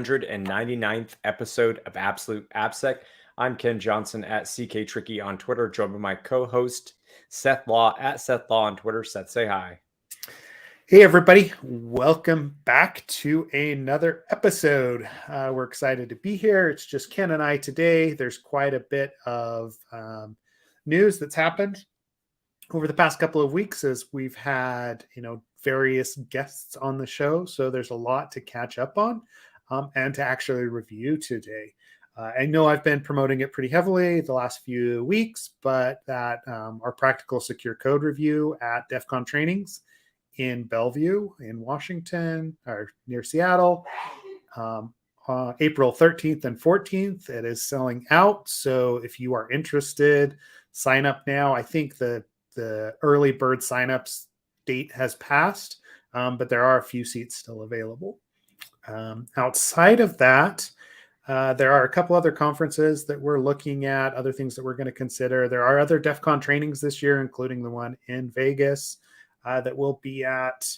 199th episode of Absolute AppSec. I'm Ken Johnson at CK Tricky on Twitter, joined by my co-host Seth Law at Seth Law on Twitter. Seth, say hi. Hey, everybody. Welcome back to another episode. We're excited to be here. It's just Ken and I today. There's quite a bit of news that's happened over the past couple of weeks as we've had, various guests on the show. So there's a lot to catch up on and to actually review today. I know I've been promoting it pretty heavily the last few weeks, but that our practical secure code review at DEF CON trainings in Bellevue in Washington or near Seattle, April 13th and 14th. It is selling out. So if you are interested, sign up now. I think the early bird signups date has passed, but there are a few seats still available. Outside of that, there are a couple other conferences that we're looking at, other things that we're going to consider. There are other DEF CON trainings this year, including the one in Vegas that we'll be at.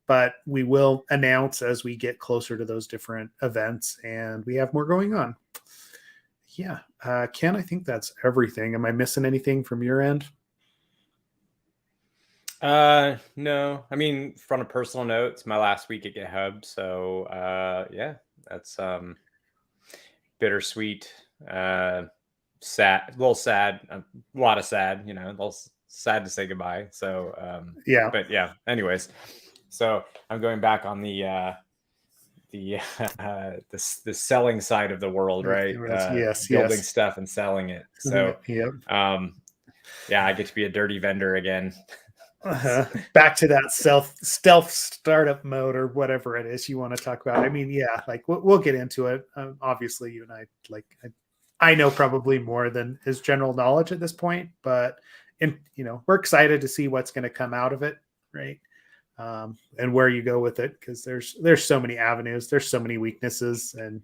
But we will announce as we get closer to those different events and we have more going on. Yeah. Ken, I think that's everything. Am I missing anything from your end? No. I mean, from a personal note, it's my last week at GitHub. So, yeah, that's bittersweet, sad, a little sad, a lot of sad, a little sad to say goodbye. So, yeah, but yeah, anyways, so I'm going back on the selling side of the world, right? Building stuff and selling it. So, yeah, I get to be a dirty vendor again. Back to that stealth startup mode or whatever it is you want to talk about. I mean, yeah, like we'll get into it. Obviously, you and I know probably more than is general knowledge at this point, but we're excited to see what's going to come out of it, right? And where you go with it, because there's so many avenues, there's so many weaknesses, and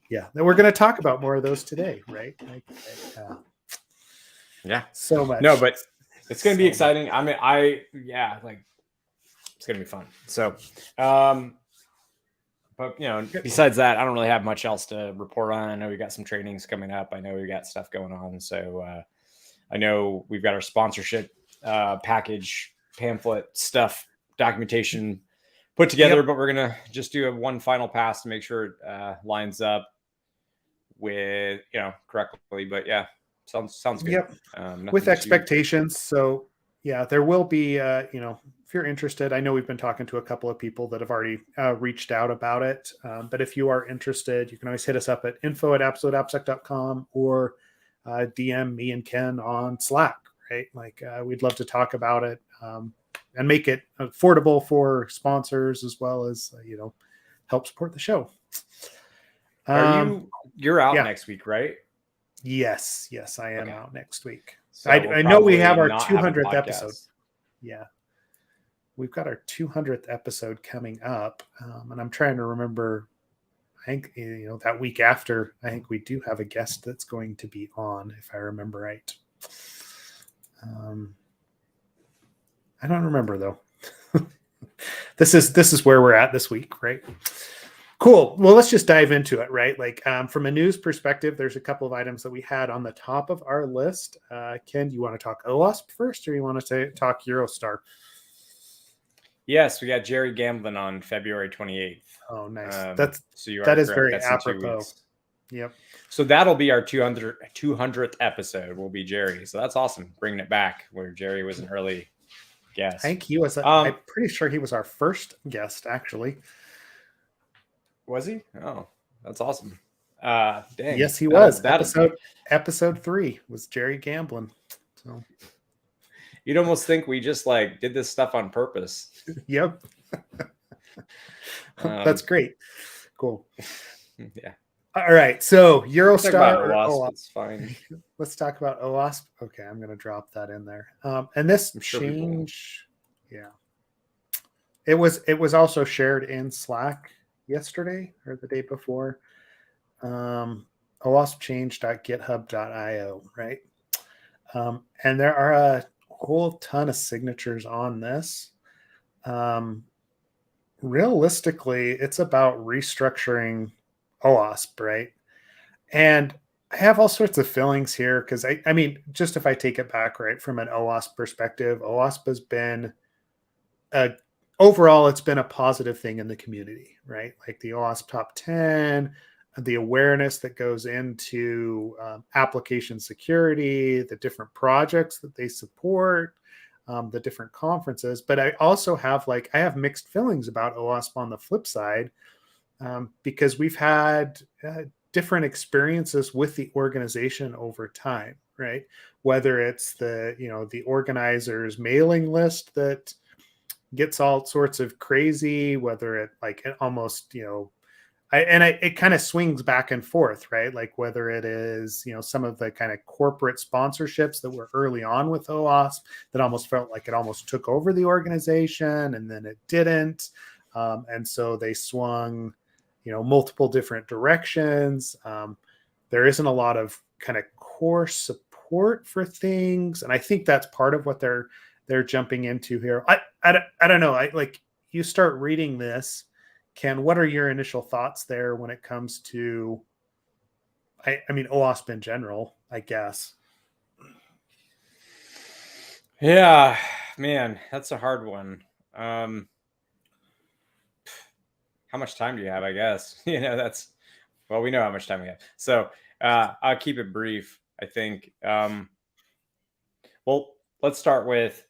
yeah, we're going to talk about more of those today, right? Yeah, so much. No, but it's going to be exciting. I mean, it's going to be fun. So, but besides that, I don't really have much else to report on. I know we got some trainings coming up. I know we got stuff going on. So, I know we've got our sponsorship package, pamphlet stuff, documentation put together, but we're going to just do one final pass to make sure it lines up with, correctly. But yeah, sounds good. Yep. With expectations. So yeah, there will be, if you're interested, I know we've been talking to a couple of people that have already reached out about it. But if you are interested, you can always hit us up at info@absoluteappsec.com or DM me and Ken on Slack, right? We'd love to talk about it and make it affordable for sponsors as well as, help support the show. You're out next week, right? Yes, I am out next week. So I know we have our 200th episode. Yeah. We've got our 200th episode coming up. And I'm trying to remember, I think, that week after, I think we do have a guest that's going to be on, if I remember right. I don't remember though. This is where we're at this week, right? Cool. Well, let's just dive into it, right? From a news perspective, there's a couple of items that we had on the top of our list. Ken, do you want to talk OWASP first, or you want to talk Eurostar? Yes, we got Jerry Gamblin on February 28th. Oh, nice. That is very apropos. Yep. So that'll be our 200th episode. Will be Jerry. So that's awesome. Bringing it back where Jerry was an early guest. I think he was. I'm pretty sure he was our first guest, actually. Was he? Oh, that's awesome. Dang. Yes, he was. Episode 3 was Jerry Gamblin. So you'd almost think we just did this stuff on purpose. Yep. That's great. Cool. Yeah. All right. So Eurostar. OWASP, it's fine. Let's talk about OWASP. Okay, I'm going to drop that in there. And this change, yeah. It was also shared in Slack yesterday or the day before. OWASPchange.github.io, right? And there are a whole ton of signatures on this. realistically, it's about restructuring OWASP, right? And I have all sorts of feelings here because I mean, just if I take it back, right, from an OWASP perspective, OWASP has been a overall, it's been a positive thing in the community, right? Like the OWASP top 10, the awareness that goes into application security, the different projects that they support, the different conferences. But I also have I have mixed feelings about OWASP on the flip side, because we've had different experiences with the organization over time, right? Whether it's the organizer's mailing list that gets all sorts of crazy, whether it almost it kind of swings back and forth, right? Like whether it is some of the kind of corporate sponsorships that were early on with OWASP that almost felt like it almost took over the organization, and then it didn't, and so they swung multiple different directions. There isn't a lot of kind of core support for things, and I think that's part of what they're jumping into here. I don't know. You start reading this, Ken. What are your initial thoughts there when it comes to I mean OWASP in general, I guess? Yeah, man, that's a hard one. How much time do you have? I guess well, we know how much time we have, so I'll keep it brief. I think. Well, let's start with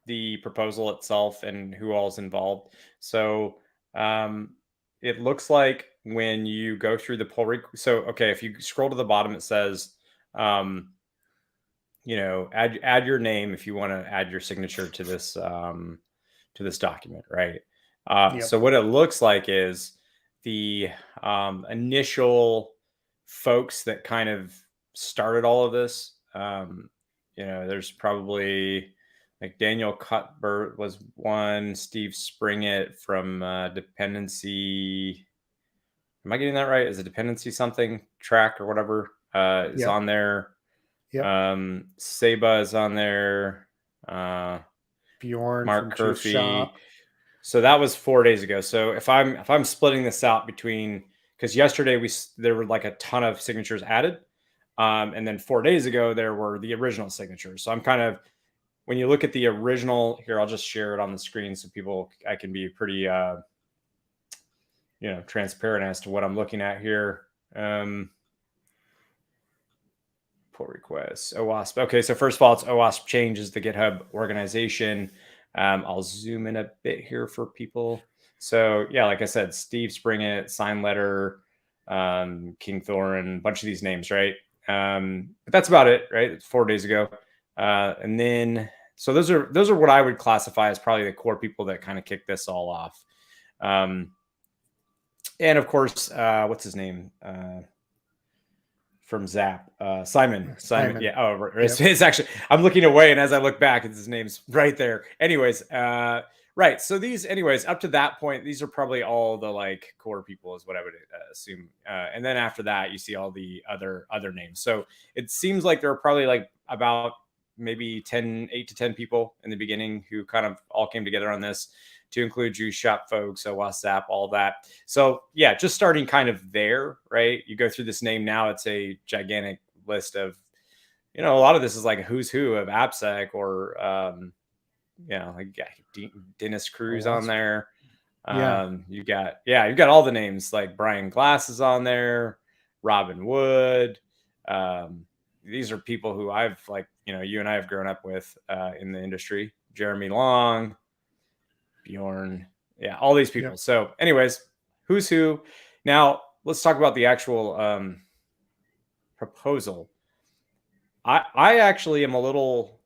the proposal itself and who all's involved. So it looks like when you go through the okay, if you scroll to the bottom, it says, add your name if you want to add your signature to this document, right? Yep. So what it looks like is the initial folks that kind of started all of this. There's probably like Daniel Cuthbert was one, Steve Springett from Dependency. Am I getting that right? Is it Dependency something track or whatever is Yep. on there? Yep. Seba is on there. Bjorn Mark from Juice Curfew. Shop. So that was 4 days ago. So if I'm splitting this out between, because yesterday there were like a ton of signatures added, and then 4 days ago there were the original signatures. So I'm kind of, when you look at the original here, I'll just share it on the screen so I can be pretty transparent as to what I'm looking at here. Pull requests, OWASP. Okay, so first of all, it's OWASP Change is the GitHub organization. I'll zoom in a bit here for people. So yeah, like I said, Steve Springett, Sign Letter, King Thorin, a bunch of these names, right? But that's about it, right? It's 4 days ago. And then, so those are what I would classify as probably the core people that kind of kick this all off. And of course, what's his name? From Zap, Simon. Yeah. Oh, right. Yep. It's actually, I'm looking away, and as I look back, his name's right there. Anyways, right. So up to that point, these are probably all the like core people, is what I would assume. And then after that, you see all the other names. So it seems like there are probably like about maybe 8 to 10 people in the beginning who kind of all came together on this, to include Juice Shop folks, WhatsApp, all that. So yeah, just starting kind of there, right? You go through this name now, it's a gigantic list of, a lot of this is like a who's who of AppSec, or, like Dennis Cruz on there. You got all the names, like Brian Glass is on there, Robin Wood. These are people who I've you and I have grown up with in the industry. Jeremy Long, Bjorn, all these people. Yep. So anyways, who's who. Now let's talk about the actual proposal. I actually am a little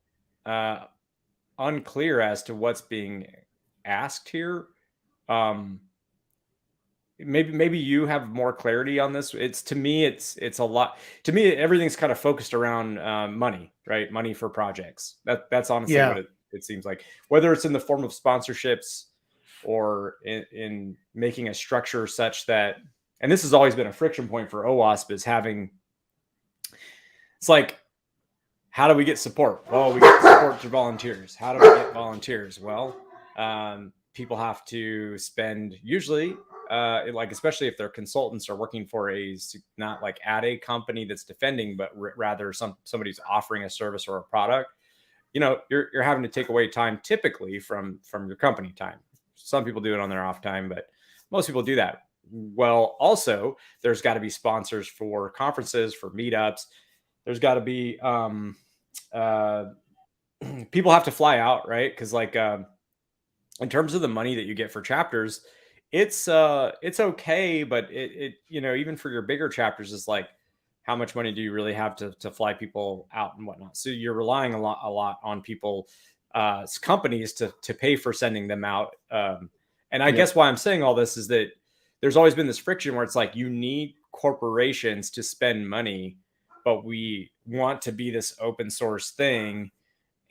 unclear as to what's being asked here. Maybe you have more clarity on this. To me, it's a lot. To me, everything's kind of focused around money, right? Money for projects. That's honestly what it seems like, whether it's in the form of sponsorships or in making a structure such that, and this has always been a friction point for OWASP, is it's like, how do we get support? Well, we get support through volunteers. How do we get volunteers? Well, people have to spend usually, like especially if they're consultants or working for not like at a company that's defending, but rather somebody's offering a service or a product. You're having to take away time typically from your company time. Some people do it on their off time, but most people do that. Well, also there's got to be sponsors for conferences, for meetups. There's got to be people have to fly out, right? Because like in terms of the money that you get for chapters, it's okay, but it even for your bigger chapters is like, how much money do you really have to fly people out and whatnot? So you're relying a lot on people, companies to pay for sending them out. And I guess why I'm saying all this is that there's always been this friction where it's like you need corporations to spend money, but we want to be this open source thing.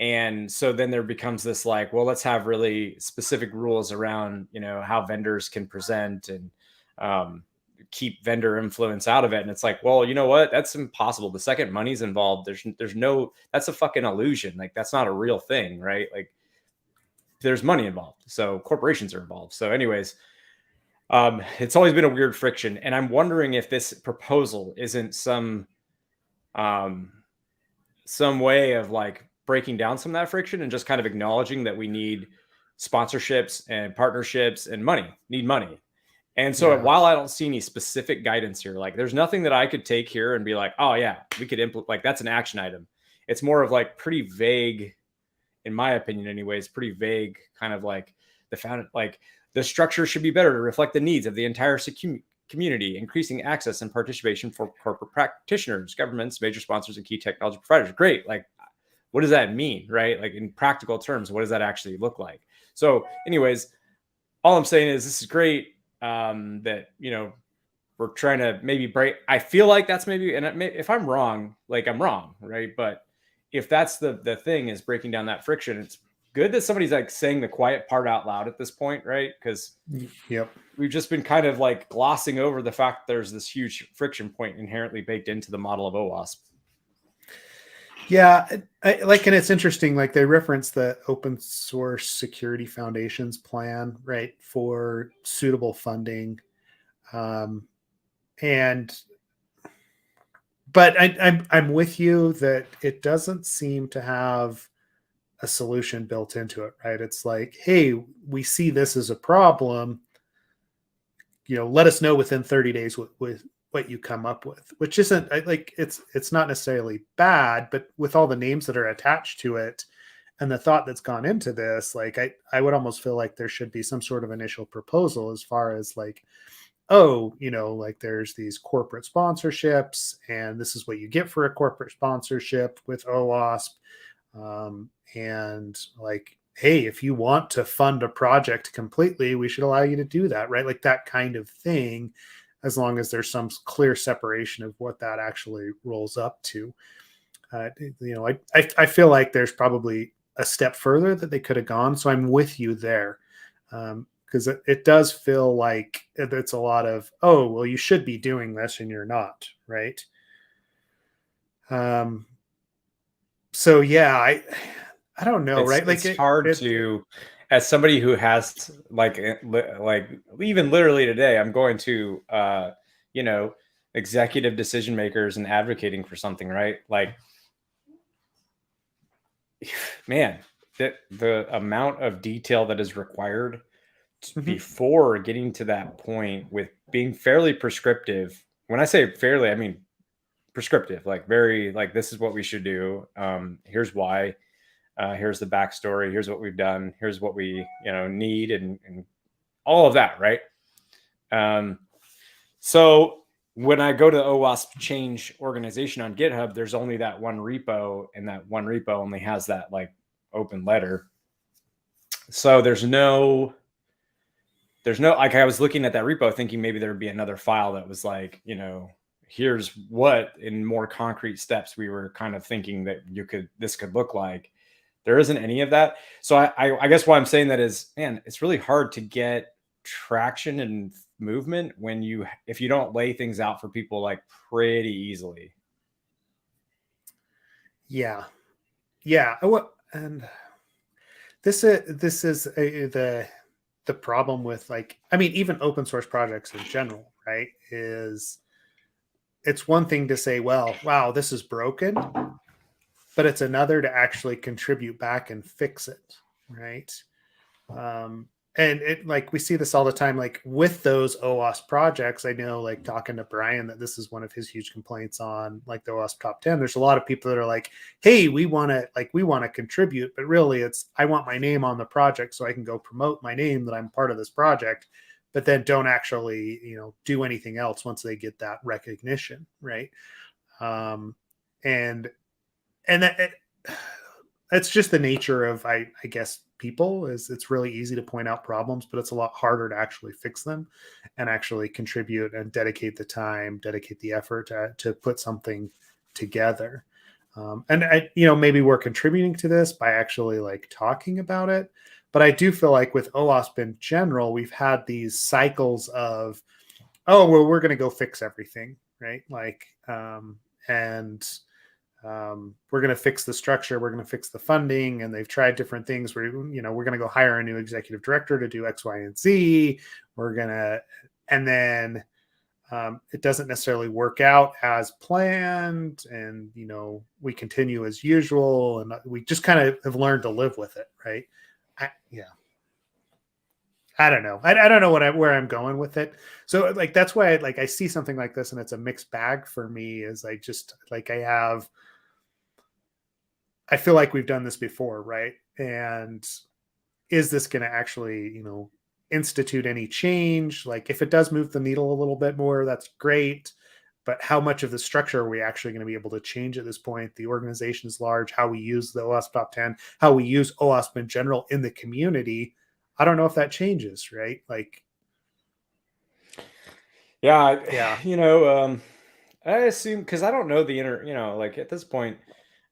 And so then there becomes this like, well, let's have really specific rules around, how vendors can present and keep vendor influence out of it. And it's like, well, you know what? That's impossible. The second money's involved, there's no, that's a fucking illusion. Like that's not a real thing, right? Like there's money involved. So corporations are involved. So anyways, it's always been a weird friction. And I'm wondering if this proposal isn't some way of like breaking down some of that friction and just kind of acknowledging that we need sponsorships and partnerships and need money. And so while I don't see any specific guidance here, like there's nothing that I could take here and be like, oh yeah, we could implement, like that's an action item. It's more of like pretty vague, in my opinion anyways, pretty vague kind of like the structure should be better to reflect the needs of the entire community, increasing access and participation for corporate practitioners, governments, major sponsors, and key technology providers. Great. Like, what does that mean, right? Like in practical terms, what does that actually look like? So anyways, all I'm saying is this is great, that, we're trying to maybe break. I feel like that's maybe, and if I'm wrong, like I'm wrong, right? But if that's the thing is breaking down that friction, it's good that somebody's like saying the quiet part out loud at this point, right? Because we've just been kind of like glossing over the fact that there's this huge friction point inherently baked into the model of OWASP. Yeah, and it's interesting, like they reference the Open Source Security Foundation's plan, right, for suitable funding. But I'm with you that it doesn't seem to have a solution built into it, right? It's like, hey, we see this as a problem. Let us know within 30 days with what you come up with, which isn't like it's not necessarily bad, but with all the names that are attached to it and the thought that's gone into this, like I would almost feel like there should be some sort of initial proposal as far as like, oh, like there's these corporate sponsorships and this is what you get for a corporate sponsorship with OWASP. And like, hey, if you want to fund a project completely, we should allow you to do that, right? Like that kind of thing, as long as there's some clear separation of what that actually rolls up to. I feel like there's probably a step further that they could have gone. So I'm with you there. Because it does feel like it's a lot of, oh, well, you should be doing this and you're not, right? So yeah, I don't know, right? Like it's hard to, as somebody who has like even literally today, I'm going to executive decision makers and advocating for something, right? Like, man, the amount of detail that is required before getting to that point with being fairly prescriptive. When I say fairly, I mean prescriptive, like very like this is what we should do. Here's why. Here's the backstory. Here's what we've done. Here's what we need and all of that, right? So when I go to the OWASP Change organization on GitHub, there's only that one repo, and that one repo only has that like open letter. So there's no like I was looking at that repo thinking maybe there would be another file that was like, here's what in more concrete steps we were kind of thinking that this could look like. There isn't any of that. So I guess why I'm saying that is, man, it's really hard to get traction and movement if you don't lay things out for people like pretty easily. Yeah. And this is the the problem with like, I mean, even open source projects in general, right? Is it's one thing to say, well, wow, this is broken, but it's another to actually contribute back and fix it, right? And it like we see this all the time, like with those OWASP projects. I know, like talking to Brian, that this is one of his huge complaints on like the OWASP top 10. There's a lot of people that are like, hey, we want to contribute, but really it's I want my name on the project so I can go promote my name that I'm part of this project, but then don't actually, do anything else once they get that recognition, right? And that it's just the nature of I guess people is it's really easy to point out problems, but it's a lot harder to actually fix them and actually contribute and dedicate the time, dedicate the effort to put something together. And maybe we're contributing to this by actually like talking about it. But I do feel like with OWASP in general, we've had these cycles of, oh, well, we're going to go fix everything, right? Like, we're going to fix the structure, we're going to fix the funding, and they've tried different things where we're going to go hire a new executive director to do X, Y, and Z. And then it doesn't necessarily work out as planned, and we continue as usual, and we just kind of have learned to live with it, right? I don't know. I don't know where I'm going with it. So like that's why I see something like this and it's a mixed bag for me. Is I just like I feel like we've done this before, right? And is this going to actually institute any change? Like if it does move the needle a little bit more, that's great. But how much of the structure are we actually going to be able to change at this point? The organization is large. How we use the OWASP top 10, how we use OWASP in general in the community, I don't know if that changes, right? Like, yeah. I assume, because I don't know the like at this point,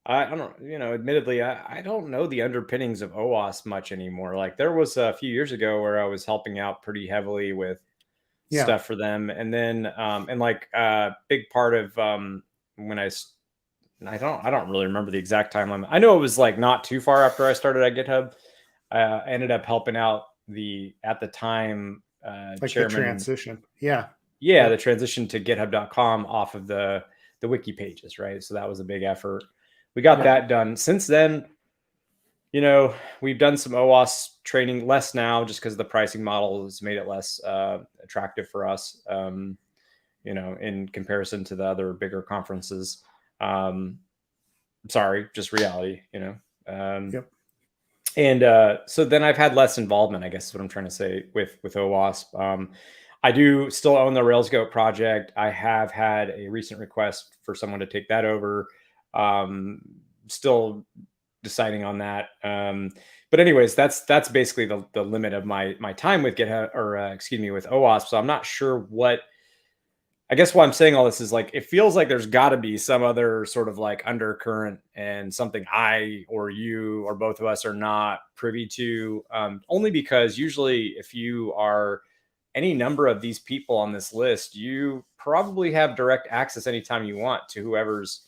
I don't, admittedly, I don't know the underpinnings of OWASP much anymore. Like there was a few years ago where I was helping out pretty heavily with stuff for them. And then, and like a big part of when I don't really remember the exact timeline. I know it was like not too far after I started at GitHub. I ended up helping out at the time, like chairman, the transition. The transition to github.com off of the wiki pages, right? So that was a big effort. We got that done. Since then, we've done some OWASP training, less now just because the pricing model has made it less attractive for us, in comparison to the other bigger conferences. Sorry, just reality, And so then I've had less involvement, I guess is what I'm trying to say with OWASP. I do still own the Rails Goat project. I have had a recent request for someone to take that over. Still deciding on that. But anyways, that's basically the limit of my time with GitHub, or with OWASP. So I'm not sure I guess why I'm saying all this is like, it feels like there's got to be some other sort of like undercurrent and something I or you or both of us are not privy to. Only because usually if you are any number of these people on this list, you probably have direct access anytime you want to whoever's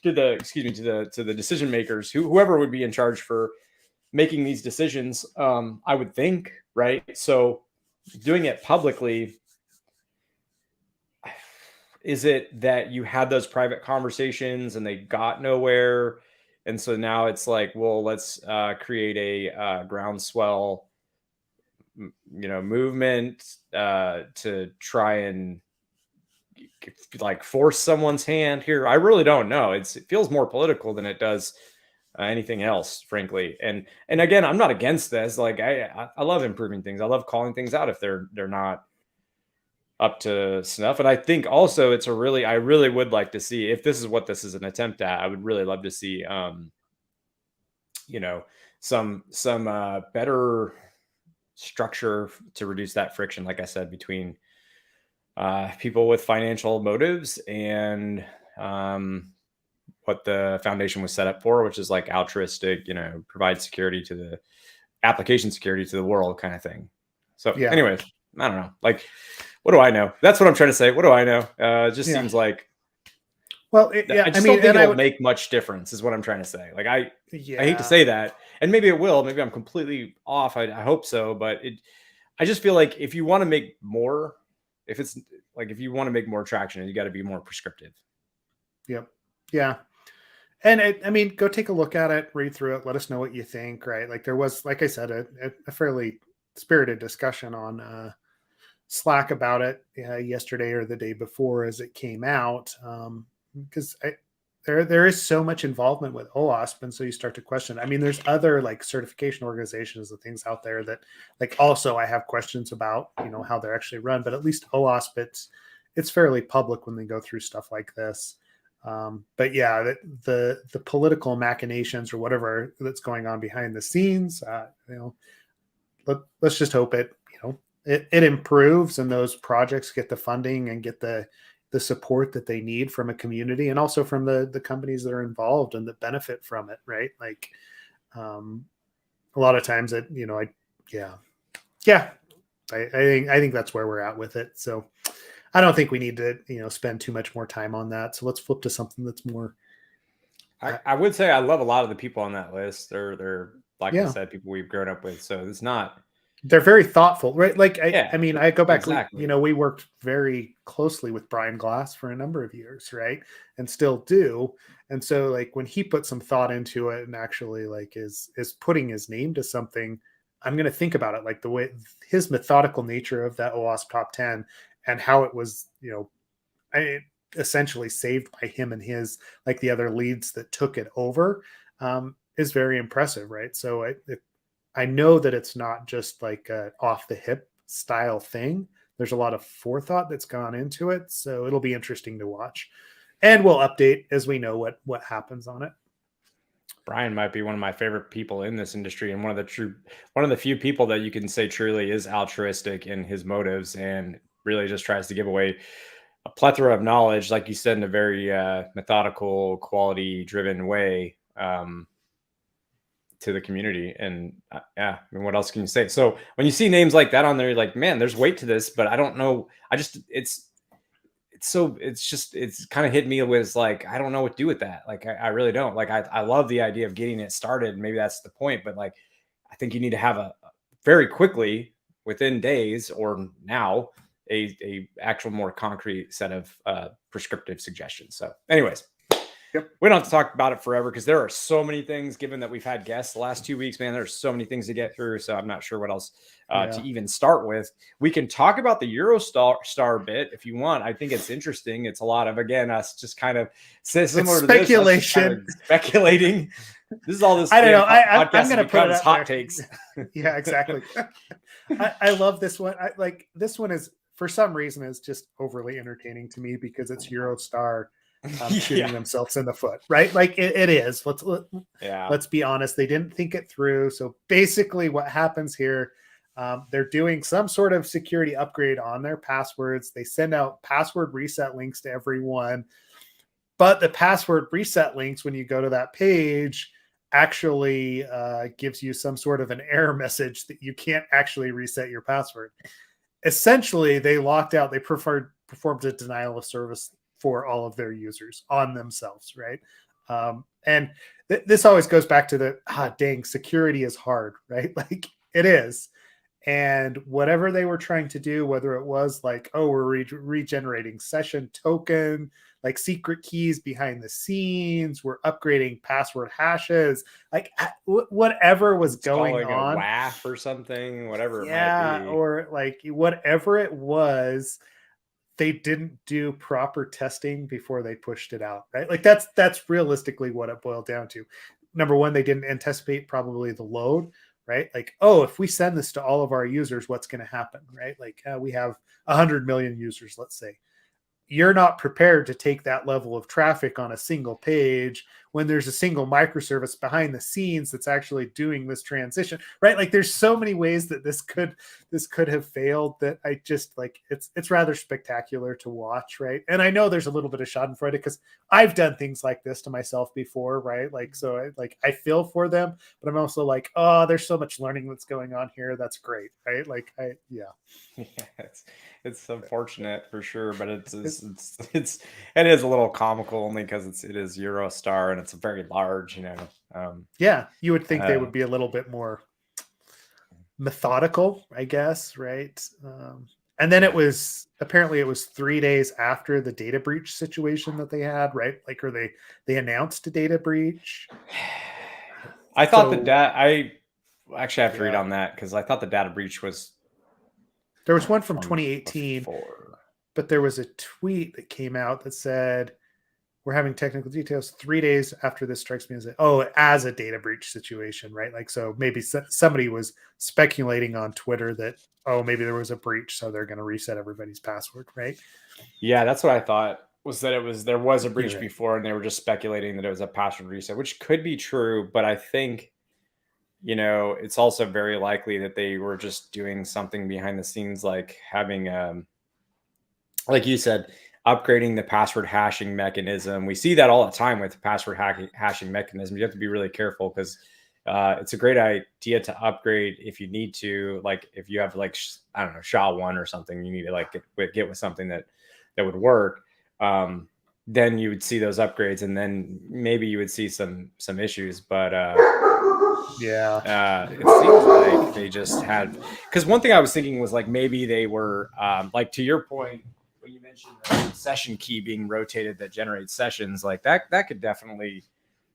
to the decision makers, whoever would be in charge for making these decisions. I would think, right? So doing it publicly, is it that you had those private conversations and they got nowhere? And so now it's like, well, let's create a groundswell, movement to try and like force someone's hand here. I really don't know. It feels more political than it does anything else, frankly. And again, I'm not against this. Like I love improving things. I love calling things out if they're not up to snuff. And I think also I really would like to see, if this is what this is an attempt at, I would really love to see, some better structure to reduce that friction, like I said, between people with financial motives and what the foundation was set up for, which is like altruistic, provide security to the application, security to the world kind of thing. So anyways, I don't know. Like, what do I know? That's what I'm trying to say. What do I know? It just seems like, well, I just don't think it'll make much difference is what I'm trying to say. Like I hate to say that. and maybe it will. Maybe I'm completely off. I hope so, but I just feel like if you want to make more, if you want to make more traction, you got to be more prescriptive. Yep. Yeah. And I mean, go take a look at it, read through it, let us know what you think, right? Like there was, like I said, a fairly spirited discussion on Slack about it yesterday or the day before as it came out, because there is so much involvement with OWASP, and so you start to question. I mean, there's other like certification organizations and things out there that like also I have questions about, how they're actually run, but at least OWASP, it's fairly public when they go through stuff like this. But yeah, the political machinations or whatever that's going on behind the scenes, let's just hope it improves and those projects get the funding and get the support that they need from a community and also from the companies that are involved and that benefit from it, right? Like a lot of times I think that's where we're at with it. So I don't think we need to, spend too much more time on that. So let's flip to something that's more. I would say I love a lot of the people on that list. They're like Yeah. I said, people we've grown up with. So it's not. They're very thoughtful, right? Like Yeah, I mean, I go back, exactly. we worked very closely with Brian Glass for a number of years, right? And still do. And so like when he put some thought into it and actually like is putting his name to something, I'm going to think about it like the way his methodical nature of that OWASP top 10 and how it was, essentially saved by him and his, like the other leads that took it over, is very impressive, right? So I know that it's not just like a off the hip style thing. There's a lot of forethought that's gone into it. So it'll be interesting to watch, and we'll update as we know what happens on it. Brian might be one of my favorite people in this industry, and one of the few people that you can say truly is altruistic in his motives and really just tries to give away a plethora of knowledge, like you said, in a very methodical, quality driven way, to the community. And I mean, what else can you say? So when you see names like that on there, you're like, man, there's weight to this, but I don't know. It's kind of hit me with like, I don't know what to do with that. Like, I really don't. Like, I love the idea of getting it started. Maybe that's the point, but like, I think you need to have a very quickly within days or now a actual more concrete set of prescriptive suggestions. So anyways, Yep. we don't have to talk about it forever because there are so many things, given that we've had guests the last 2 weeks, man, there's so many things to get through. So I'm not sure what else to even start with. We can talk about the Eurostar bit if you want. I think it's interesting. It's a lot of, again, us just kind of similar to speculation, this, kind of speculating. This is all this. I don't know. I'm going to put it hot there. takes. Yeah, exactly. I love this one. This one is for some reason is just overly entertaining to me because it's Eurostar shooting themselves in the foot, right? Like it is. Let's be honest. They didn't think it through. So basically, what happens here? They're doing some sort of security upgrade on their passwords. They send out password reset links to everyone, but the password reset links, when you go to that page, actually gives you some sort of an error message that you can't actually reset your password. Essentially, they performed a denial of service for all of their users on themselves, right? And this always goes back to dang, security is hard, right? Like it is. And whatever they were trying to do, whether it was like, oh, we're regenerating session token, like secret keys behind the scenes, we're upgrading password hashes, like whatever was going on, a WAF or something, whatever it might be, or like whatever it was, they didn't do proper testing before they pushed it out, right? Like that's realistically what it boiled down to. Number one, they didn't anticipate probably the load, right? Like, oh, if we send this to all of our users, what's going to happen, right? Like we have 100 million users, let's say. You're not prepared to take that level of traffic on a single page when there's a single microservice behind the scenes that's actually doing this transition, right? Like there's so many ways that this could have failed that I just like, it's rather spectacular to watch, right? And I know there's a little bit of schadenfreude because I've done things like this to myself before, right? Like, so I feel for them, but I'm also like, oh, there's so much learning that's going on here. That's great, right? Like it's unfortunate for sure, but it is a little comical only because it is Eurostar and it's very large, Yeah, you would think they would be a little bit more methodical, I guess, right? And then apparently it was 3 days after the data breach situation that they had, right? Like, or they announced a data breach. I thought I actually have to read Yeah. on that because I thought the data breach was There was one from 2018, before. but there was a tweet that came out that said, "We're having technical details 3 days after this strikes me as a data breach situation," right? Like, so maybe somebody was speculating on Twitter that, oh, maybe there was a breach, so they're going to reset everybody's password, right? Yeah, that's what I thought, was that there was a breach Right. before, and they were just speculating that it was a password reset, which could be true, but I think, it's also very likely that they were just doing something behind the scenes, like having, like you said, upgrading the password hashing mechanism. We see that all the time with password hashing mechanisms. You have to be really careful because it's a great idea to upgrade if you need to. Like if you have like I don't know, SHA-1 or something, you need to like get with something that would work. Then you would see those upgrades, and then maybe you would see some issues. But Yeah. it seems like they just had, because one thing I was thinking was like maybe they were like, to your point when you mentioned the session key being rotated that generates sessions, like that could definitely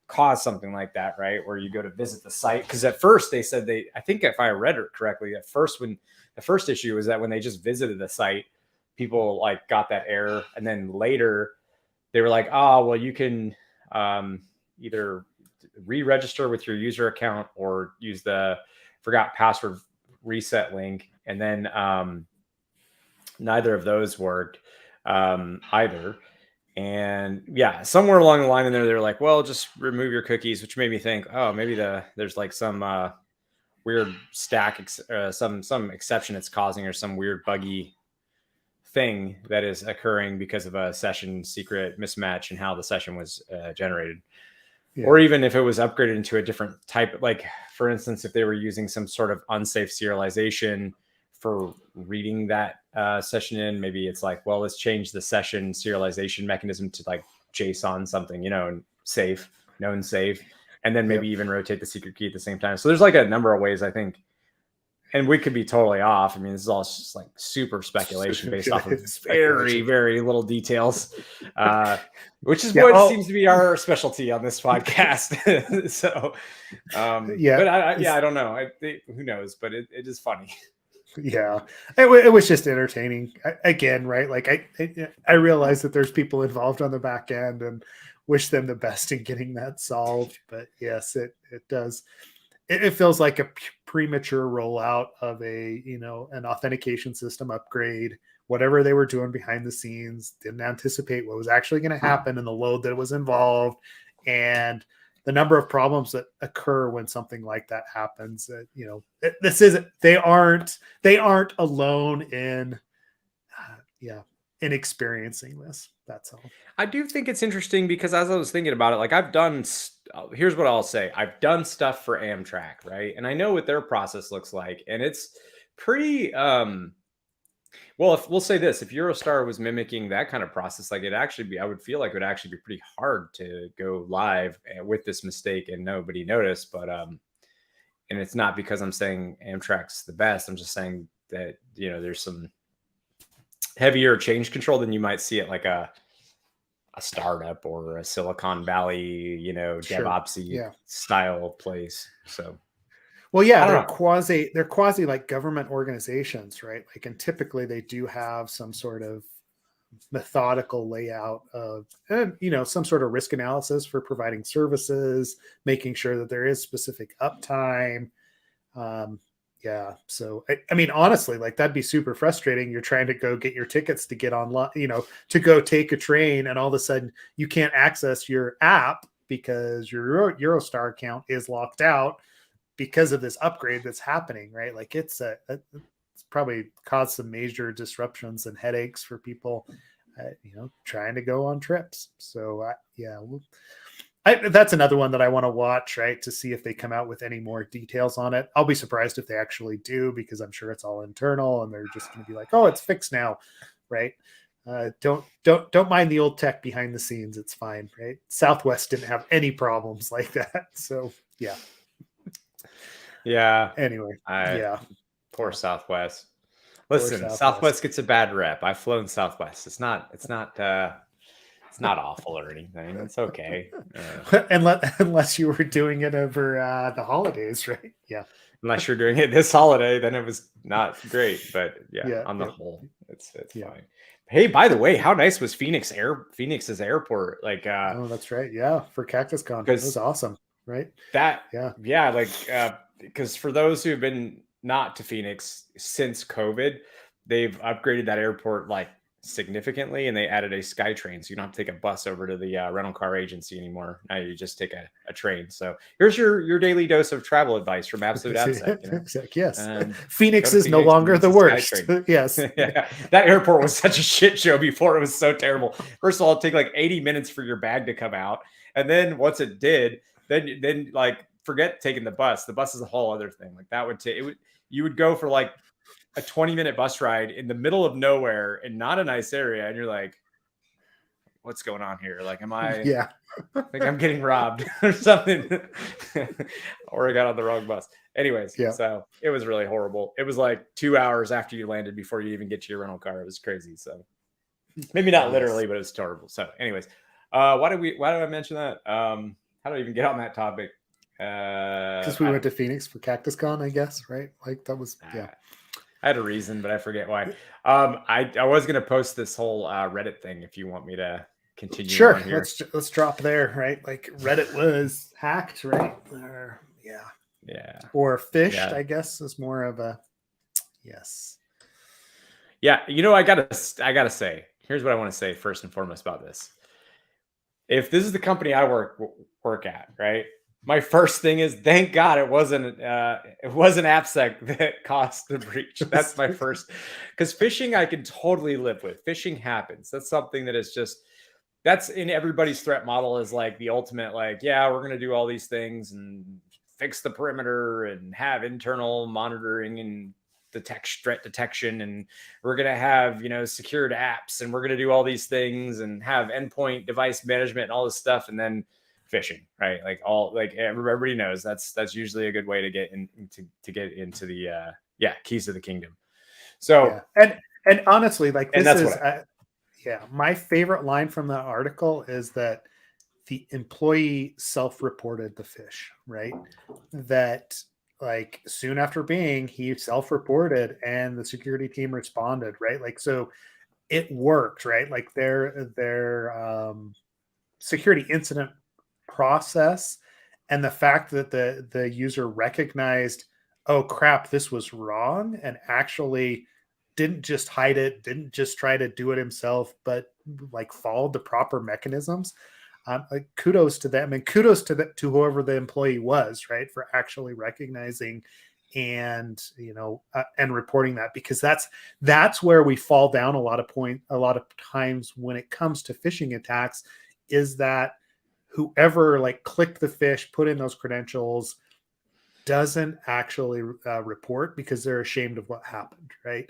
cause something like that, right? Where you go to visit the site, because at first they said I think if I read it correctly, at first when the first issue was that when they just visited the site, people like got that error, and then later they were like, oh well, you can either re-register with your user account or use the forgot password reset link, and then neither of those worked either. And yeah, somewhere along the line in there, they're like, well, just remove your cookies, which made me think, oh, maybe there's like some weird stack, some exception it's causing, or some weird buggy thing that is occurring because of a session secret mismatch in how the session was generated. Yeah. Or even if it was upgraded into a different type, like for instance, if they were using some sort of unsafe serialization for reading that session in, maybe it's like, well, let's change the session serialization mechanism to like JSON something, safe, known safe, and then maybe even rotate the secret key at the same time. So there's like a number of ways, I think, and we could be totally off. I mean, this is all just like super speculation based off of very, very little details, which is what seems to be our specialty on this podcast. So, but I don't know. Who knows? But it is funny. Yeah, it was just entertaining. Again, right? Like I realize that there's people involved on the back end, and wish them the best in getting that solved. But yes, it does. It feels like a premature rollout of an authentication system upgrade. Whatever they were doing behind the scenes, didn't anticipate what was actually going to happen and the load that was involved, and the number of problems that occur when something like that happens. This isn't. They aren't alone in in experiencing this. That's all. I do think it's interesting because as I was thinking about it, like here's what I'll say. I've done stuff for Amtrak, right? And I know what their process looks like. And it's pretty, well, if we'll say this, if Eurostar was mimicking that kind of process, like I would feel like it would actually be pretty hard to go live with this mistake and nobody noticed. But, and it's not because I'm saying Amtrak's the best. I'm just saying that, there's some heavier change control than you might see at like a startup or a Silicon Valley, DevOpsy style place. So, well, yeah, they're quasi like government organizations, right? Like, and typically they do have some sort of methodical layout of, some sort of risk analysis for providing services, making sure that there is specific uptime. Yeah. So, I mean, honestly, like that'd be super frustrating. You're trying to go get your tickets to get online, to go take a train, and all of a sudden you can't access your app because your Eurostar account is locked out because of this upgrade that's happening, right? Like it's probably caused some major disruptions and headaches for people, trying to go on trips. So, that's another one that I want to watch, right, to see if they come out with any more details on it. I'll be surprised if they actually do, because I'm sure it's all internal and they're just going to be like, oh, it's fixed now, right? Don't mind the old tech behind the scenes. It's fine, right? Southwest didn't have any problems like that. So yeah. Yeah. Anyway, yeah. Poor Southwest. Poor Listen, Southwest gets a bad rep. I've flown Southwest. It's not awful or anything. It's okay. Unless you were doing it over the holidays, right? Yeah. Unless you're doing it this holiday, then it was not great. But yeah, on the whole, it's fine. Hey, by the way, how nice was Phoenix's airport? Like, oh, that's right. Yeah, for CactusCon, it was awesome, right? Yeah, like, because for those who have been not to Phoenix since COVID, they've upgraded that airport like significantly, and they added a SkyTrain, so you don't have to take a bus over to the rental car agency anymore. Now you just take a train. So here's your daily dose of travel advice from Absolute AppSec. You know? AppSec, yes. Phoenix is no longer the worst. Yes. Yeah. That airport was such a shit show before. It was so terrible. First of all, it'd take like 80 minutes for your bag to come out. And then once it did, then like forget taking the bus. The bus is a whole other thing. Like that would take you would go for like a 20-minute bus ride in the middle of nowhere in not a nice area, and you're like, what's going on here? Like, am I like I'm getting robbed or something? Or I got on the wrong bus. Anyways, so it was really horrible. It was like 2 hours after you landed before you even get to your rental car. It was crazy. So maybe not literally, but it was terrible. So anyways, why did I mention that? How did I even get on that topic? Because we went to Phoenix for CactusCon, I guess, right? Like that was I had a reason, but I forget why. I was going to post this whole Reddit thing if you want me to continue. Sure, on here. Let's drop there, right? Like Reddit was hacked, right? Or phished, I guess, is more of a yes. Yeah, you know, I gotta say, here's what I want to say first and foremost about this. If this is the company I work at, right? My first thing is, thank God it wasn't AppSec that caused the breach. That's my first, because phishing I can totally live with. Phishing happens. That's something that is just, that's in everybody's threat model is like the ultimate, like, yeah, we're gonna do all these things and fix the perimeter and have internal monitoring and threat detection, and we're gonna have secured apps, and we're gonna do all these things and have endpoint device management and all this stuff, and then phishing, right? Like everybody knows that's usually a good way to get into the keys of the kingdom. So and honestly, like this is my favorite line from the article is that the employee self-reported the phish, right? That like soon after he self-reported and the security team responded, right? Like so it worked, right? Like their security incident process and the fact that the user recognized, oh crap, this was wrong, and actually didn't just hide it, didn't just try to do it himself, but like followed the proper mechanisms. Like kudos to them, and kudos to whoever the employee was, right, for actually recognizing and and reporting that, because that's where we fall down a lot of times when it comes to phishing attacks, is that whoever like clicked the phish, put in those credentials, doesn't actually report because they're ashamed of what happened, right?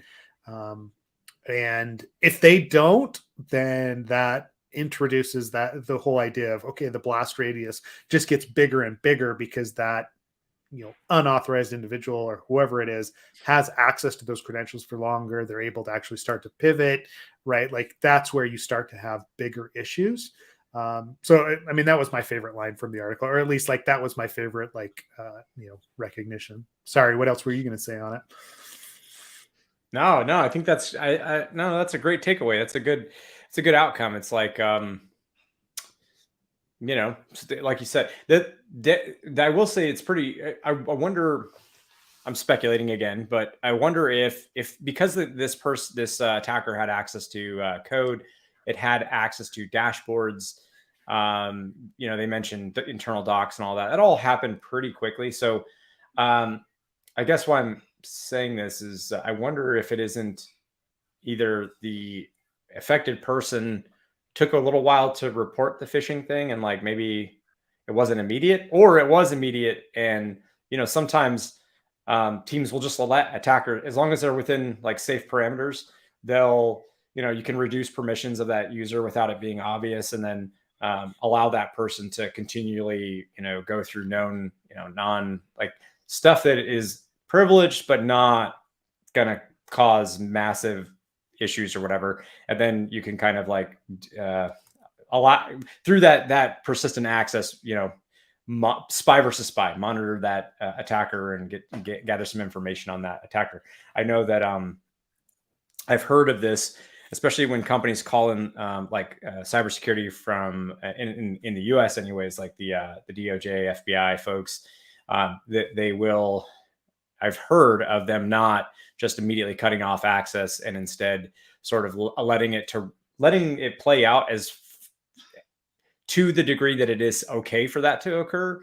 And if they don't, then that introduces the whole idea of, okay, the blast radius just gets bigger and bigger because that unauthorized individual or whoever it is has access to those credentials for longer. They're able to actually start to pivot, right? Like that's where you start to have bigger issues. So, I mean, that was my favorite line from the article, or at least like that was my favorite, recognition. Sorry, what else were you going to say on it? No, I think that's, that's a great takeaway. It's a good outcome. It's like, like you said, that I will say it's pretty, I wonder, I'm speculating again, but I wonder if because this attacker had access to code, it had access to dashboards. They mentioned internal docs and all that. That all happened pretty quickly. So I guess why I'm saying this is I wonder if it isn't either the affected person took a little while to report the phishing thing, and like maybe it wasn't immediate, or it was immediate. And, sometimes teams will just let attacker, as long as they're within like safe parameters, they'll you can reduce permissions of that user without it being obvious, and then allow that person to continually, go through known, non like stuff that is privileged, but not going to cause massive issues or whatever. And then you can kind of like a lot through that persistent access, spy versus spy, monitor that attacker and gather some information on that attacker. I know that I've heard of this, especially when companies call in cybersecurity from in the U.S. anyways, like the DOJ, FBI folks. That they will. I've heard of them not just immediately cutting off access and instead sort of letting it play out as to the degree that it is okay for that to occur,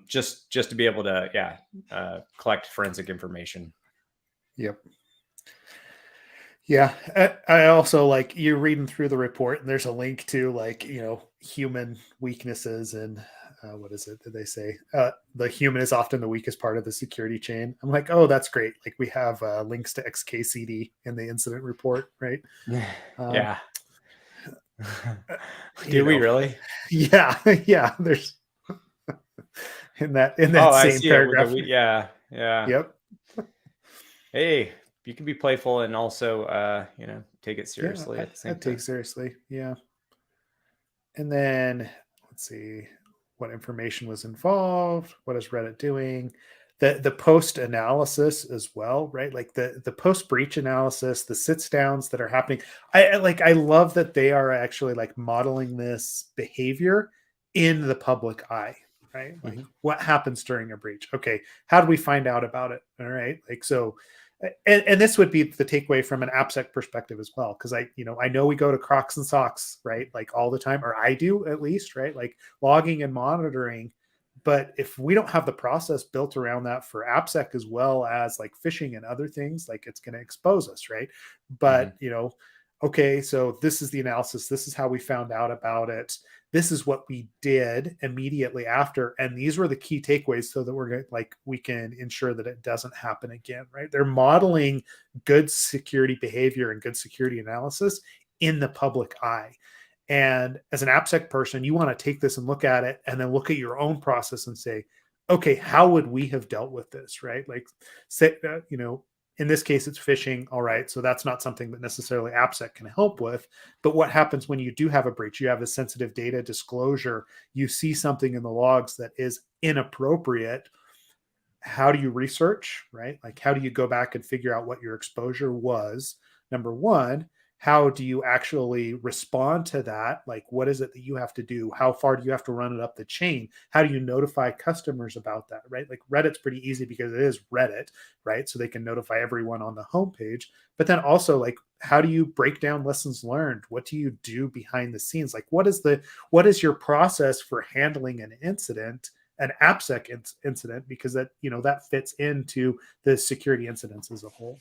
just to be able to collect forensic information. Yep. Yeah, I also like you're reading through the report, and there's a link to human weaknesses, and what is it that they say? The human is often the weakest part of the security chain. I'm like, oh, that's great. Like we have links to XKCD in the incident report, right? Yeah. Do we really? Yeah, yeah. There's in that same paragraph. Yeah. Yep. Hey, you can be playful and also, take it seriously at the same time. Take seriously, yeah. And then let's see what information was involved. What is Reddit doing? The post analysis as well, right? Like the post breach analysis, the sits downs that are happening. I love that they are actually like modeling this behavior in the public eye, right? Like what happens during a breach? Okay, how do we find out about it? All right, like so. And this would be the takeaway from an AppSec perspective as well, because I know we go to Crocs and Socks, right? Like all the time, or I do at least, right? Like logging and monitoring. But if we don't have the process built around that for AppSec as well as like phishing and other things, like it's going to expose us, right? But okay, so this is the analysis. This is how we found out about it. This is what we did immediately after. And these were the key takeaways so that we can ensure that it doesn't happen again, right? They're modeling good security behavior and good security analysis in the public eye. And as an AppSec person, you want to take this and look at it and then look at your own process and say, okay, how would we have dealt with this, right? Like, say, in this case, it's phishing. All right. So that's not something that necessarily AppSec can help with. But what happens when you do have a breach? You have a sensitive data disclosure. You see something in the logs that is inappropriate. How do you research, right? Like, how do you go back and figure out what your exposure was? Number one, how do you actually respond to that? Like, what is it that you have to do? How far do you have to run it up the chain? How do you notify customers about that, right? Like Reddit's pretty easy because it is Reddit, right? So they can notify everyone on the homepage. But then also, like, how do you break down lessons learned? What do you do behind the scenes? Like, what is your process for handling an incident, an AppSec incident? Because that fits into the security incidents as a whole.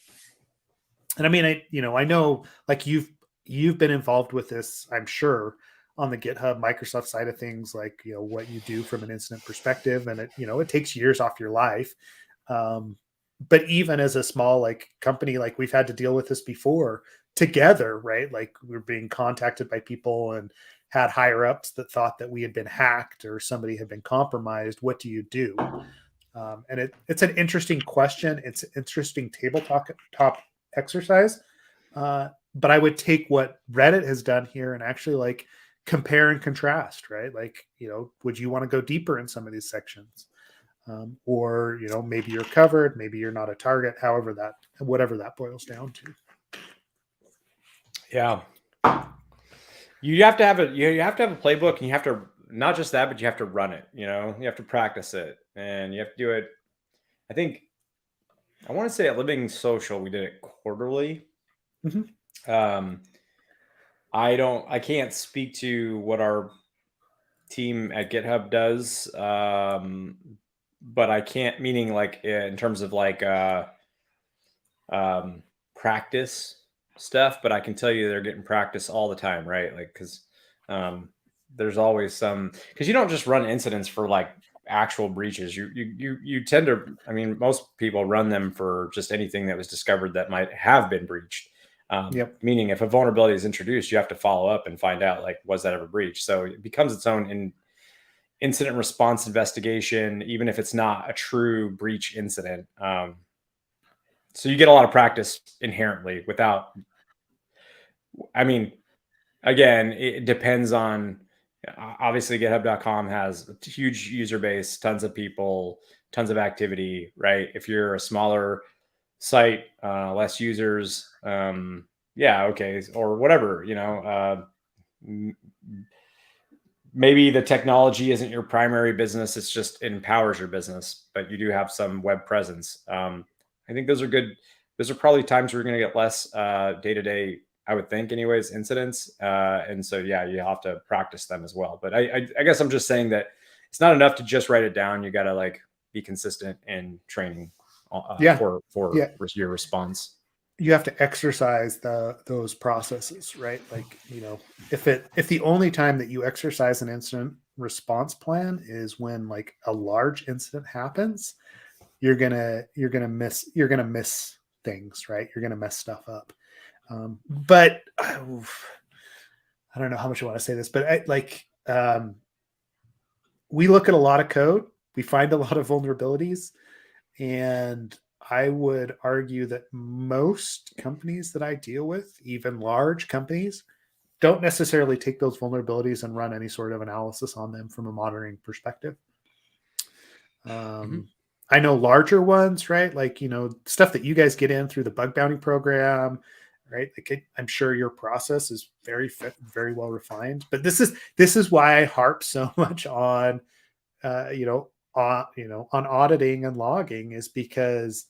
And I mean, I know like you've been involved with this, I'm sure, on the GitHub Microsoft side of things, like, what you do from an incident perspective, and it takes years off your life. But even as a small like company, like we've had to deal with this before together, right? Like we're being contacted by people and had higher ups that thought that we had been hacked or somebody had been compromised. What do you do? And it's an interesting question. It's an interesting top exercise, but I would take what Reddit has done here and actually like compare and contrast, right? Like, would you want to go deeper in some of these sections, or maybe you're covered, maybe you're not a target, whatever that boils down to. Yeah, you have to have a playbook, and you have to not just that, but you have to run it. You have to practice it, and you have to do it. I think I want to say at Living Social, we did it quarterly. I can't speak to what our team at GitHub does, but I can't, meaning like in terms of like practice stuff, but I can tell you they're getting practice all the time, right? Like, because there's always because you don't just run incidents for like actual breaches. You tend to, I mean, most people run them for just anything that was discovered that might have been breached. Meaning if a vulnerability is introduced, you have to follow up and find out, like, was that ever breached? So it becomes its own incident response investigation, even if it's not a true breach incident. So you get a lot of practice inherently without, I mean, again, it depends on, obviously github.com has a huge user base, tons of people, tons of activity, right? If you're a smaller site, less users, yeah, okay, or whatever, maybe the technology isn't your primary business, it's just it empowers your business, but you do have some web presence. I think those are good. Those are probably times where you're going to get less day-to-day, I would think anyways, incidents. And so, yeah, you have to practice them as well. But I guess I'm just saying that it's not enough to just write it down. You got to like be consistent in training for your response. You have to exercise those processes, right? Like, if the only time that you exercise an incident response plan is when like a large incident happens, you're gonna miss things, right? You're gonna mess stuff up. But I don't know how much I want to say this, but we look at a lot of code, we find a lot of vulnerabilities, and I would argue that most companies that I deal with, even large companies, don't necessarily take those vulnerabilities and run any sort of analysis on them from a monitoring perspective. I know larger ones, right? Like, stuff that you guys get in through the bug bounty program, right? Like, I'm sure your process is very well refined, but this is why I harp so much on, on auditing and logging, is because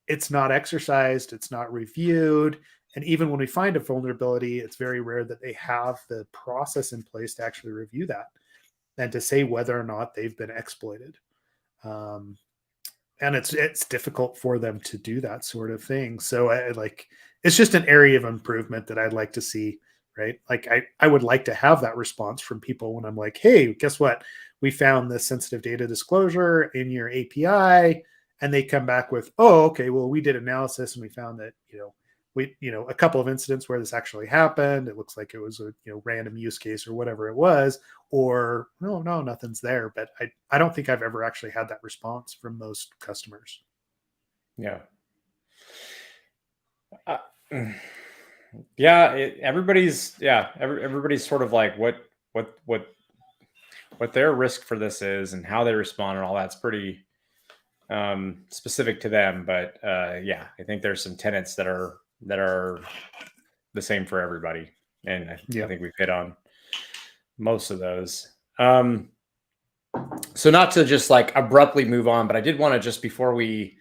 it's not exercised, it's not reviewed. And even when we find a vulnerability, it's very rare that they have the process in place to actually review that and to say whether or not they've been exploited. And it's difficult for them to do that sort of thing. So it's just an area of improvement that I'd like to see, right? Like I would like to have that response from people when I'm like, hey, guess what? We found this sensitive data disclosure in your API. And they come back with, oh, okay, well, we did analysis and we found that, a couple of incidents where this actually happened. It looks like it was a random use case or whatever it was, or no, nothing's there. But I don't think I've ever actually had that response from most customers. Yeah. Yeah. Everybody's sort of like what their risk for this is and how they respond and all that's pretty specific to them. But yeah, I think there's some tenets that are the same for everybody. And I think we've hit on most of those. So not to just like abruptly move on, but I did want to, just before we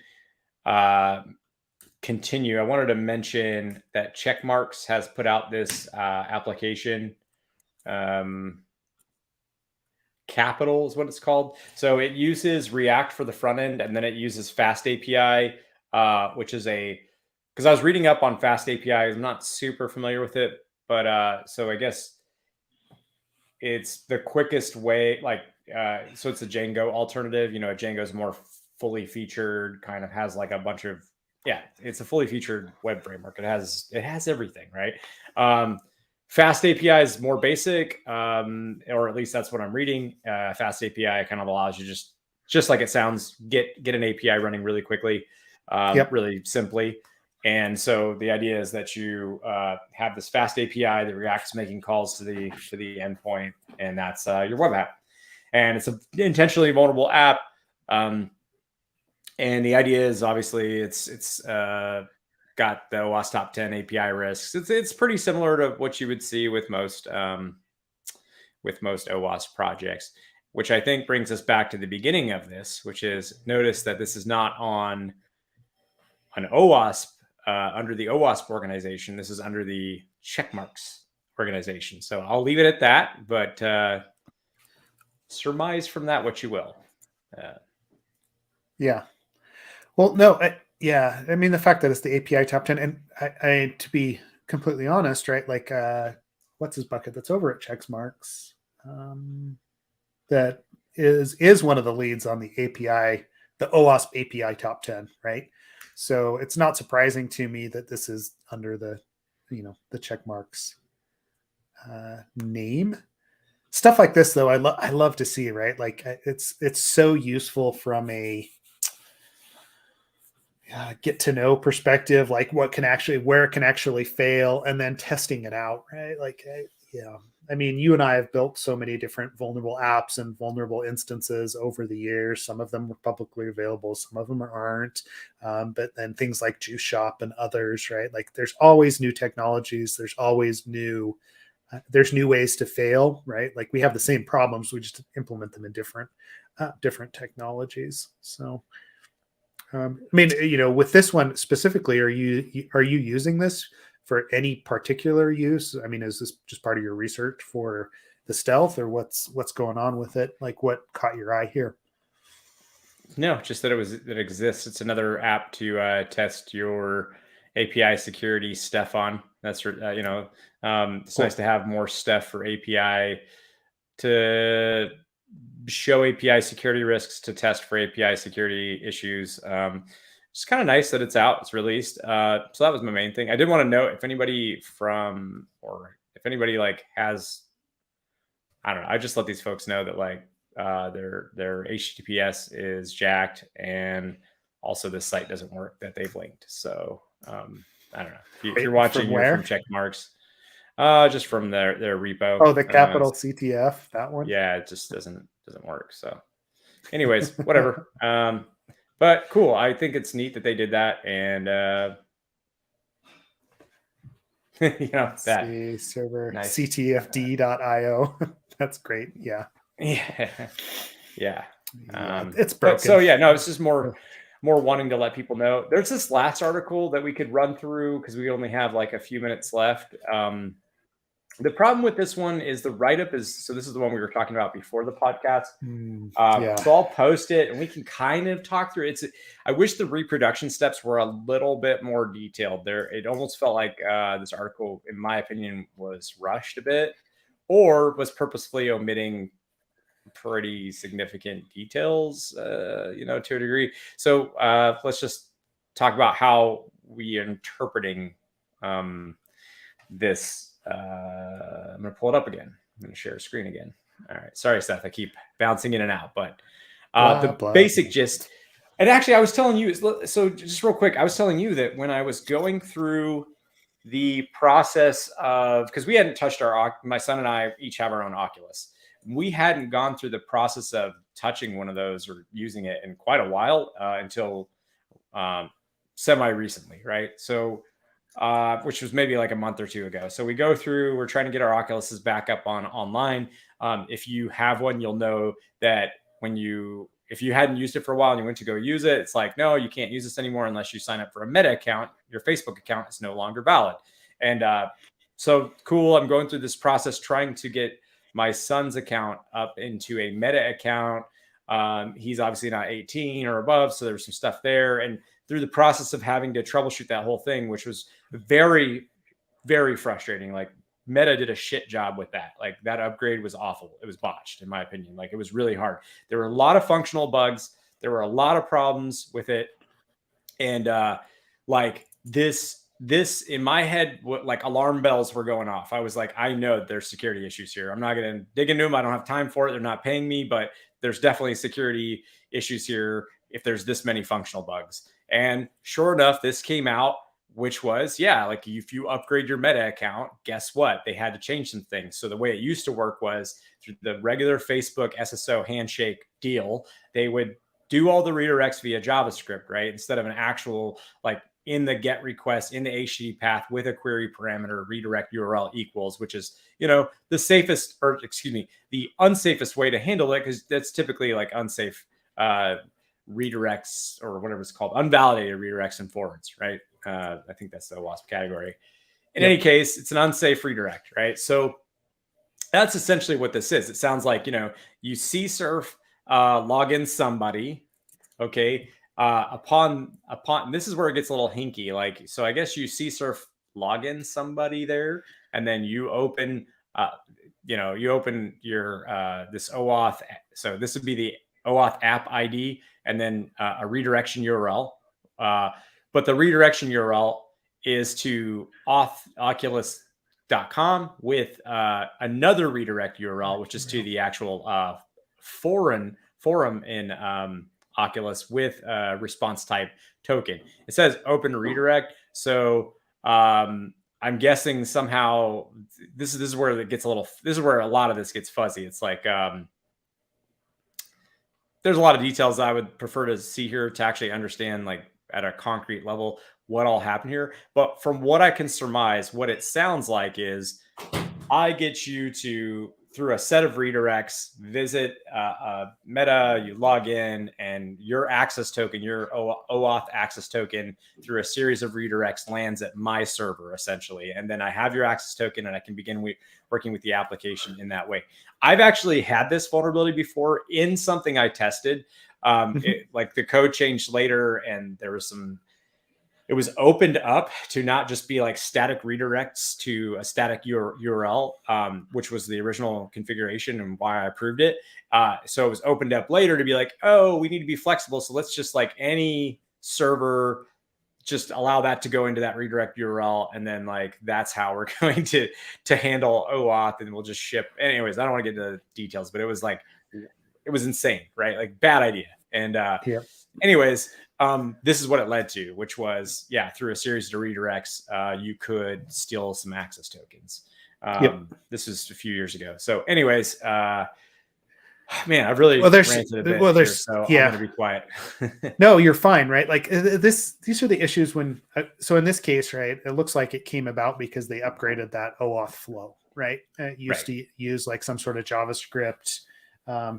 continue, I wanted to mention that Checkmarks has put out this application. Capital is what it's called. So it uses React for the front end, and then it uses Fast API, which is because I was reading up on Fast API. I'm not super familiar with it, but so I guess it's the quickest way. So it's a Django alternative. Django is more fully featured, kind of has like a bunch of, it's a fully featured web framework. It has everything, right? Fast API is more basic, or at least that's what I'm reading. Fast API kind of allows you just like it sounds, get an API running really quickly, really simply. And so the idea is that you have this fast API that React's making calls to the endpoint, and that's your web app. And it's an intentionally vulnerable app. And the idea is obviously it's got the OWASP top 10 API risks. It's pretty similar to what you would see with most OWASP projects, which I think brings us back to the beginning of this, which is, notice that this is not on an OWASP under the OWASP organization. This is under the Checkmarks organization. So I'll leave it at that, but surmise from that what you will. Yeah. Well, no, I mean, the fact that it's the API top 10, and I to be completely honest, right? Like, what's his bucket that's over at Checkmarks? That is one of the leads on the API, the OWASP API top 10, right? So it's not surprising to me that this is under the the check marks name. Stuff like this, though, I love to see, right? Like it's so useful from a get to know perspective, like where it can actually fail, and then testing it out, right? Like, yeah. I mean, you and I have built so many different vulnerable apps and vulnerable instances over the years. Some of them were publicly available, some of them aren't. But then things like Juice Shop and others, right? Like there's always new technologies. There's always new ways to fail, right? Like we have the same problems. We just implement them in different technologies. So, I mean, with this one specifically, are you using this for any particular use? I mean, is this just part of your research for the stealth, or what's going on with it? Like, what caught your eye here? No, just that it exists. It's another app to test your API security stuff on. That's it's Cool. nice to have more stuff for API to show API security risks, to test for API security issues. It's kind of nice that it's out, it's released. So that was my main thing. I did want to note if anybody like has, I don't know, I just let these folks know that like their HTTPS is jacked, and also this site doesn't work that they've linked. So I don't know if you're watching, you're from check marks. Just from their repo. Oh, the capital CTF, that one. Yeah, it just doesn't work. So, anyways, whatever. But cool. I think it's neat that they did that, and that server nice. ctfd.io. That's great. Yeah. Yeah. It's broken. So yeah, no, it's just more wanting to let people know. There's this last article that we could run through because we only have like a few minutes left. The problem with this one is the write-up is, so this is the one we were talking about before the podcast. So I'll post it and we can kind of talk through it. I wish the reproduction steps were a little bit more detailed there. It almost felt like this article, in my opinion, was rushed a bit or was purposefully omitting pretty significant details, to a degree. So let's just talk about how we are interpreting this. I'm going to pull it up again. I'm going to share a screen again. All right. Sorry, Seth. I keep bouncing in and out, but basic gist. And actually, I was telling you, so just real quick, I was telling you that when I was going through the process of, because we hadn't touched my son and I each have our own Oculus. We hadn't gone through the process of touching one of those or using it in quite a while until semi-recently, right? So, which was maybe like a month or two ago. So we're trying to get our Oculuses back up online. If you have one, you'll know that if you hadn't used it for a while and you went to go use it, it's like, no, you can't use this anymore unless you sign up for a Meta account. Your Facebook account is no longer valid. And so cool. I'm going through this process trying to get my son's account up into a Meta account. He's obviously not 18 or above, so there's some stuff there. And through the process of having to troubleshoot that whole thing, which was very, very frustrating. Like Meta did a shit job with that. Like that upgrade was awful. It was botched, in my opinion. Like it was really hard. There were a lot of functional bugs. There were a lot of problems with it. And like this in my head, like alarm bells were going off. I was like, I know there's security issues here. I'm not going to dig into them. I don't have time for it. They're not paying me, but there's definitely security issues here if there's this many functional bugs. And sure enough, this came out, which was, like if you upgrade your Meta account, guess what? They had to change some things. So the way it used to work was through the regular Facebook SSO handshake deal, they would do all the redirects via JavaScript, right? Instead of an actual, like in the GET request, in the HTTP path with a query parameter, redirect URL equals, which is, the safest, the unsafest way to handle it, because that's typically like unsafe redirects or whatever it's called, unvalidated redirects and forwards, right? I think that's the OWASP category. In any case, it's an unsafe redirect, right? So that's essentially what this is. It sounds like, you CSRF login somebody, okay? Upon this is where it gets a little hinky. Like, so I guess you CSRF login somebody there, and then you open, you open your this OAuth. So this would be the OAuth app ID, and then a redirection URL. But the redirection URL is to Oculus.com with another redirect URL, which is to the actual forum in Oculus with a response type token. It says open redirect. So I'm guessing somehow this is where it gets this is where a lot of this gets fuzzy. It's like there's a lot of details I would prefer to see here to actually understand, like at a concrete level, what all happened here. But from what I can surmise, what it sounds like is I get you to, through a set of redirects, visit Meta, you log in, and your access token, your OAuth access token, through a series of redirects lands at my server, essentially. And then I have your access token, and I can begin working with the application in that way. I've actually had this vulnerability before in something I tested. Like the code changed later, and there was some... It was opened up to not just be like static redirects to a static URL, which was the original configuration and why I approved it. So it was opened up later to be like, oh, we need to be flexible. So let's just, like, any server, just allow that to go into that redirect URL. And then, like, that's how we're going to handle OAuth, and we'll just ship. Anyways, I don't want to get into the details, but it was like, it was insane, right? Like, bad idea. And anyways, this is what it led to, which was, through a series of redirects, you could steal some access tokens. This was a few years ago. So anyways, man, I've really ranted a bit here, so I'm going to be quiet. No, you're fine, right? Like these are the issues when, so in this case, right, it looks like it came about because they upgraded that OAuth flow, right? It used to use like some sort of JavaScript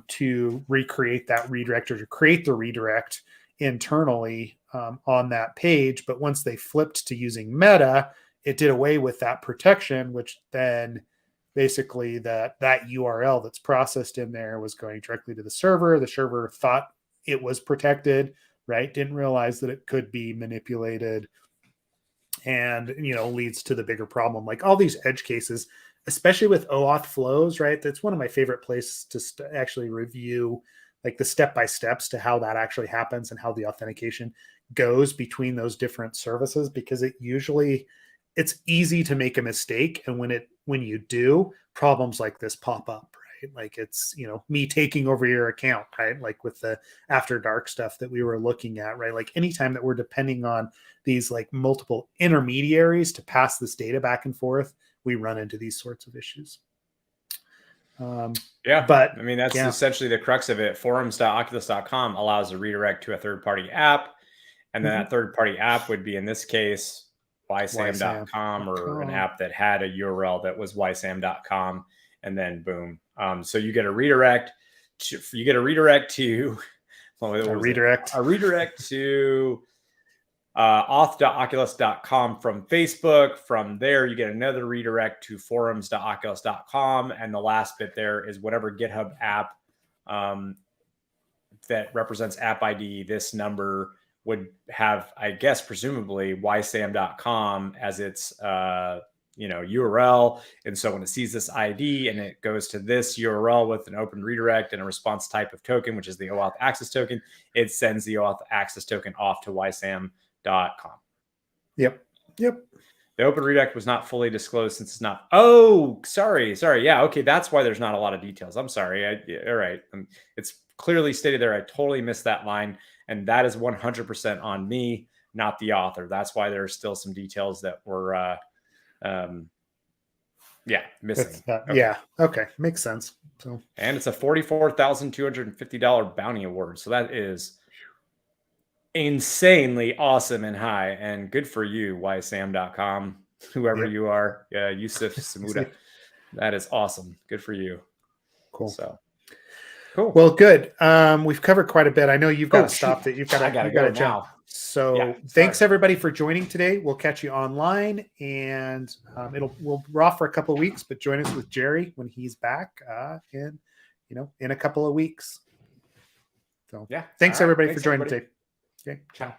to recreate that redirect, or to create the redirect internally on that page. But once they flipped to using Meta, it did away with that protection, which then basically that URL that's processed in there was going directly to the server. The server thought it was protected, right? Didn't realize that it could be manipulated, and, leads to the bigger problem. Like all these edge cases, especially with OAuth flows, right? That's one of my favorite places to actually review, like the step-by-steps to how that actually happens and how the authentication goes between those different services, because it's easy to make a mistake. And when you do, problems like this pop up, right? Like it's, me taking over your account, right? Like with the After Dark stuff that we were looking at, right? Like anytime that we're depending on these like multiple intermediaries to pass this data back and forth, we run into these sorts of issues. But I mean, that's essentially the crux of it. Forums.oculus.com allows a redirect to a third-party app, and then that third-party app would be, in this case, ysam.com, or an app that had a URL that was ysam.com, and then boom. So you get a redirect to auth.oculus.com from Facebook. From there, you get another redirect to forums.oculus.com. And the last bit there is whatever GitHub app that represents app ID. This number would have, I guess, presumably ysam.com as its URL. And so when it sees this ID and it goes to this URL with an open redirect and a response type of token, which is the OAuth access token, it sends the OAuth access token off to ysam.com. Yep. The open redirect was not fully disclosed since it's not. Oh, sorry. Yeah. Okay. That's why there's not a lot of details. I'm sorry. All right. It's clearly stated there. I totally missed that line. And that is 100% on me, not the author. That's why there's still some details that were, missing. Okay. Makes sense. So, and it's a $44,250 bounty award. So that is insanely awesome and high, and good for you, ysam.com, whoever you are. Yusuf Samuda. That is awesome. Good for you. Cool. So cool. Well, good. We've covered quite a bit. I know you've got to stop that. You've got to jump. So thanks everybody for joining today. We'll catch you online, and we're off for a couple of weeks, but join us with Jerry when he's back in a couple of weeks. So thanks everybody for joining today. Okay. Ciao.